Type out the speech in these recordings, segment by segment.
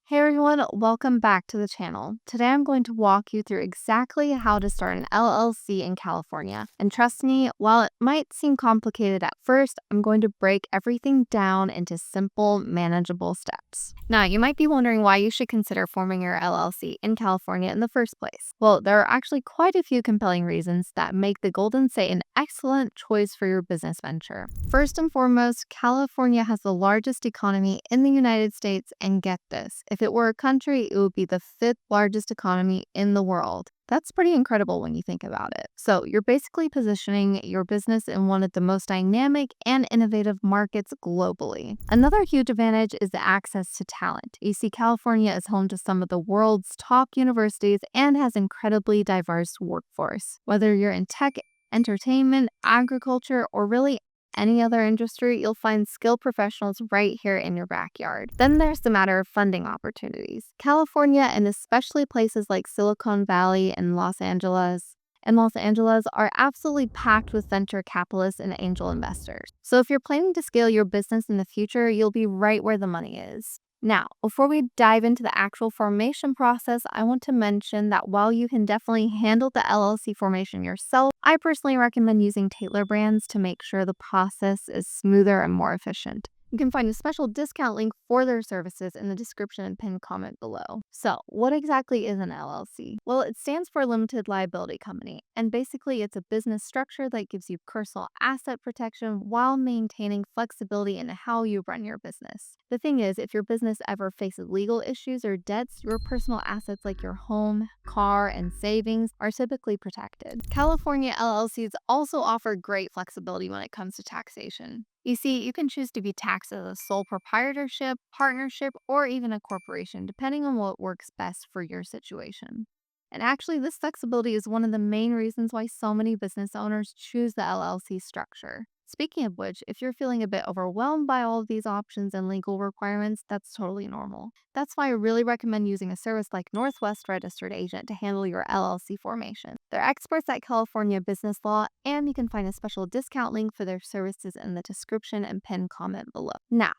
Hey everyone, welcome back to the channel. Today I'm going to walk you through exactly how to start an LLC in California. And trust me, while it might seem complicated at first, I'm going to break everything down into simple, manageable steps. Now, you might be wondering why you should consider forming your LLC in California in the first place. Well, there are actually quite a few compelling reasons that make the Golden State an excellent choice for your business venture. First and foremost, California has the largest economy in the United States, and get this, if it were a country, it would be the fifth largest economy in the world. That's pretty incredible when you think about it. So, you're basically positioning your business in one of the most dynamic and innovative markets globally. Another huge advantage is the access to talent. You see, California is home to some of the world's top universities and has incredibly diverse workforce. Whether you're in tech, entertainment, agriculture, or really any other industry, you'll find skilled professionals right here in your backyard. Then there's the matter of funding opportunities. California, and especially places like Silicon Valley and Los Angeles, are absolutely packed with venture capitalists and angel investors. So if you're planning to scale your business in the future, you'll be right where the money is. Now, before we dive into the actual formation process, I want to mention that while you can definitely handle the LLC formation yourself, I personally recommend using Taylor Brands to make sure the process is smoother and more efficient. You can find a special discount link for their services in the description and pinned comment below. So, what exactly is an LLC? Well, it stands for Limited Liability Company, and basically it's a business structure that gives you personal asset protection while maintaining flexibility in how you run your business. The thing is, if your business ever faces legal issues or debts, your personal assets like your home, car, and savings are typically protected. California LLCs also offer great flexibility when it comes to taxation. You see, you can choose to be taxed as a sole proprietorship, partnership, or even a corporation, depending on what works best for your situation. And actually, this flexibility is one of the main reasons why so many business owners choose the LLC structure. Speaking of which, if you're feeling a bit overwhelmed by all of these options and legal requirements, that's totally normal. That's why I really recommend using a service like Northwest Registered Agent to handle your LLC formation. They're experts at California business law, and you can find a special discount link for their services in the description and pinned comment below. Now,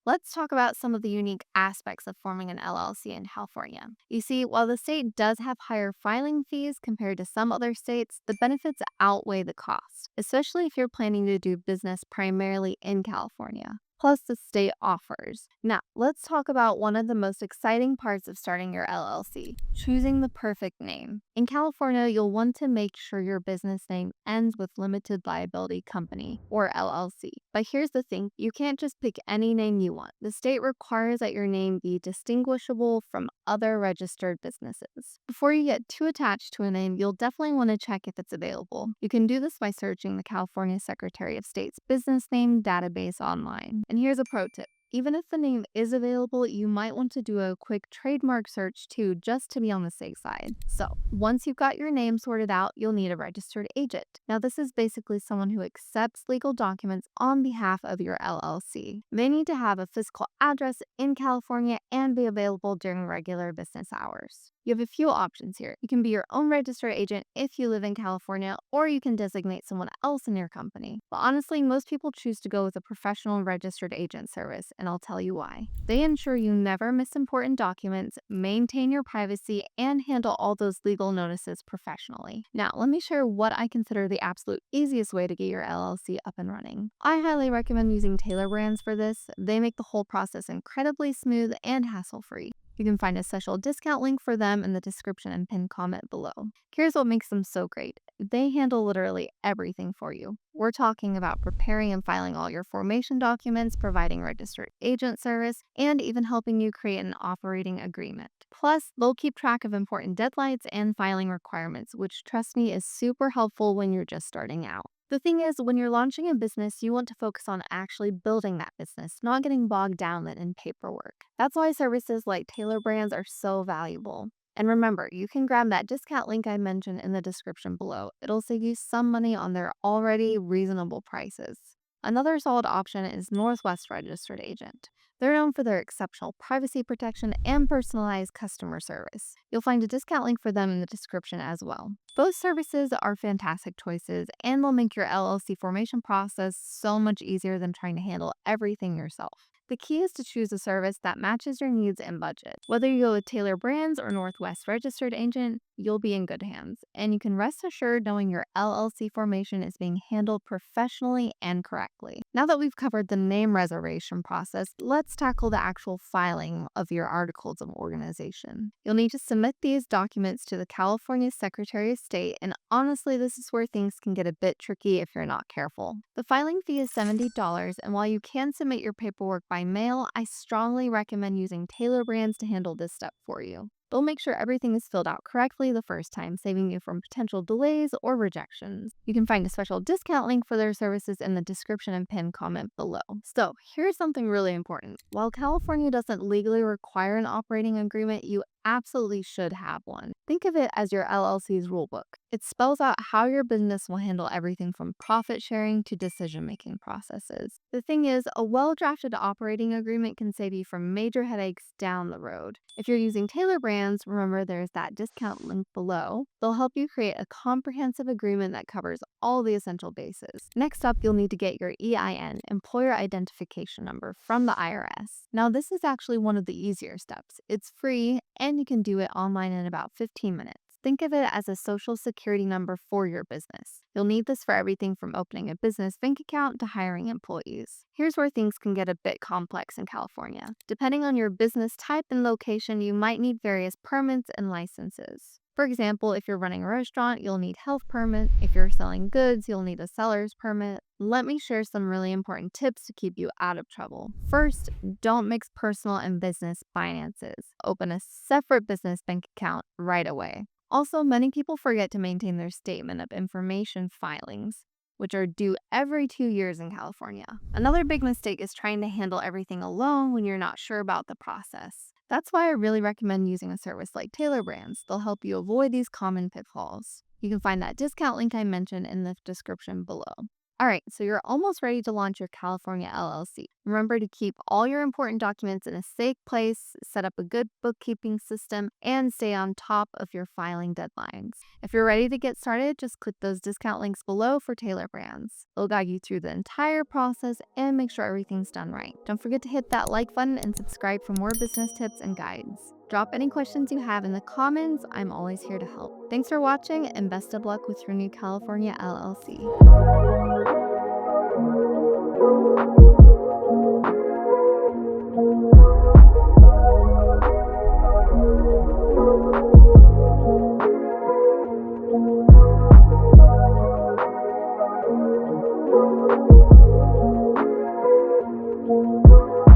let's talk about some of the unique aspects of forming an LLC in California. You see, while the state does have higher filing fees compared to some other states, the benefits outweigh the cost, especially if you're planning to do business primarily in California. Plus, the state offers. Now, let's talk about one of the most exciting parts of starting your LLC, choosing the perfect name. In California, you'll want to make sure your business name ends with Limited Liability Company, or LLC. But here's the thing, you can't just pick any name you want. The state requires that your name be distinguishable from other registered businesses. Before you get too attached to a name, you'll definitely want to check if it's available. You can do this by searching the California Secretary of State's business name database online. And here's a pro tip. Even if the name is available, you might want to do a quick trademark search too, just to be on the safe side. So, once you've got your name sorted out, you'll need a registered agent. Now, this is basically someone who accepts legal documents on behalf of your LLC. They need to have a physical address in California and be available during regular business hours. You have a few options here. You can be your own registered agent if you live in California, or you can designate someone else in your company. But honestly, most people choose to go with a professional registered agent service, and I'll tell you why. They ensure you never miss important documents, maintain your privacy, and handle all those legal notices professionally. Now, let me share what I consider the absolute easiest way to get your LLC up and running. I highly recommend using Taylor Brands for this. They make the whole process incredibly smooth and hassle-free. You can find a special discount link for them in the description and pinned comment below. Here's what makes them so great. They handle literally everything for you. We're talking about preparing and filing all your formation documents, providing registered agent service, and even helping you create an operating agreement. Plus, they'll keep track of important deadlines and filing requirements, which, trust me, is super helpful when you're just starting out. The thing is, when you're launching a business, you want to focus on actually building that business, not getting bogged down in paperwork. That's why services like Taylor Brands are so valuable. And remember, you can grab that discount link I mentioned in the description below. It'll save you some money on their already reasonable prices. Another solid option is Northwest Registered Agent. They're known for their exceptional privacy protection and personalized customer service. You'll find a discount link for them in the description as well. Both services are fantastic choices, and they'll make your LLC formation process so much easier than trying to handle everything yourself. The key is to choose a service that matches your needs and budget. Whether you go with Taylor Brands or Northwest Registered Agent, you'll be in good hands. And you can rest assured knowing your LLC formation is being handled professionally and correctly. Now that we've covered the name reservation process, let's tackle the actual filing of your articles of organization. You'll need to submit these documents to the California Secretary of State, and honestly, this is where things can get a bit tricky if you're not careful. The filing fee is $70, and while you can submit your paperwork by mail, I strongly recommend using Taylor Brands to handle this step for you. They'll make sure everything is filled out correctly the first time, saving you from potential delays or rejections. You can find a special discount link for their services in the description and pinned comment below. So, here's something really important. While California doesn't legally require an operating agreement, you absolutely should have one. Think of it as your LLC's rulebook. It spells out how your business will handle everything from profit sharing to decision-making processes. The thing is, a well-drafted operating agreement can save you from major headaches down the road. If you're using Taylor Brands, remember there's that discount link below. They'll help you create a comprehensive agreement that covers all the essential bases. Next up, you'll need to get your EIN, Employer Identification Number, from the IRS. Now, this is actually one of the easier steps. It's free, and you can do it online in about 15 minutes. Think of it as a social security number for your business. You'll need this for everything from opening a business bank account to hiring employees. Here's where things can get a bit complex in California. Depending on your business type and location, you might need various permits and licenses. For example, if you're running a restaurant, you'll need health permit. If you're selling goods, you'll need a seller's permit. Let me share some really important tips to keep you out of trouble. First, don't mix personal and business finances. Open a separate business bank account right away. Also, many people forget to maintain their statement of information filings, which are due every 2 years in California. Another big mistake is trying to handle everything alone when you're not sure about the process. That's why I really recommend using a service like Taylor Brands. They'll help you avoid these common pitfalls. You can find that discount link I mentioned in the description below. Alright, so you're almost ready to launch your California LLC. Remember to keep all your important documents in a safe place, set up a good bookkeeping system, and stay on top of your filing deadlines. If you're ready to get started, just click those discount links below for Taylor Brands. They'll guide you through the entire process and make sure everything's done right. Don't forget to hit that like button and subscribe for more business tips and guides. Drop any questions you have in the comments. I'm always here to help. Thanks for watching, and best of luck with your new California LLC.